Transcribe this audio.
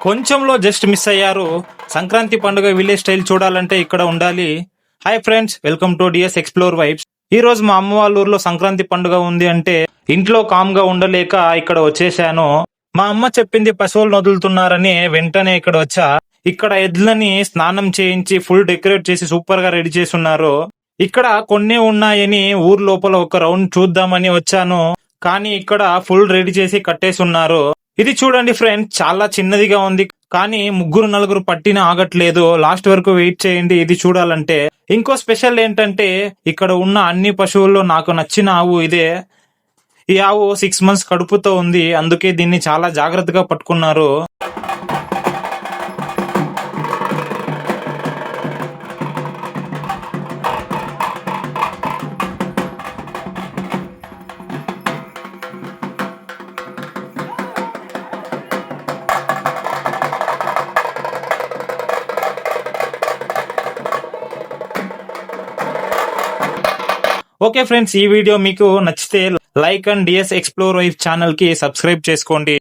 కొంచెంలో just miss అయ్యారు. సంక్రాంతి పండుగ విలేజ్ స్టైల్ చూడాలంటే ఇక్కడ ఉండాలి. Hi friends, welcome to DS explore vibes. ఈ రోజు మా అమ్మ వాళ్ళ ఊర్లో సంక్రాంతి పండుగ ఉంది అంటే ఇంట్లో కామ్ గా ఉండలేక ఇక్కడ వచ్చేసాను. మా అమ్మ చెప్పింది పశువులు వదులుతున్నారని వెంటనే ఇక్కడ వచ్చా. ఇక్కడ ఎడ్లని స్నానం చేయించి ఫుల్ డెకరేట్ చేసి సూపర్ గా రెడీ చేసి ఉన్నారు. ఇక్కడ కొన్ని ఉన్నాయని ఊరు లోపల ఒక రౌండ్ చూద్దామని వచ్చాను. కానీ ఇక్కడ ఫుల్ రెడీ చేసి కట్టేసి ఉన్నారు. ఇది చూడండి ఫ్రెండ్స్, చాలా చిన్నదిగా ఉంది. కానీ ముగ్గురు నలుగురు పట్టిన ఆగట్లేదు. లాస్ట్ వరకు వెయిట్ చేయండి ఇది చూడాలంటే. ఇంకో స్పెషల్ ఏంటంటే ఇక్కడ ఉన్న అన్ని పశువుల్లో నాకు నచ్చిన ఆవు ఇదే. ఈ ఆవు 6 months కడుపుతో ఉంది, అందుకే దీన్ని చాలా జాగ్రత్తగా పట్టుకున్నారు. ఓకే ఫ్రెండ్స్, ఈ వీడియో మీకు నచ్చితే like and DS explore vibes channel కి సబ్స్క్రైబ్ చేసుకోండి.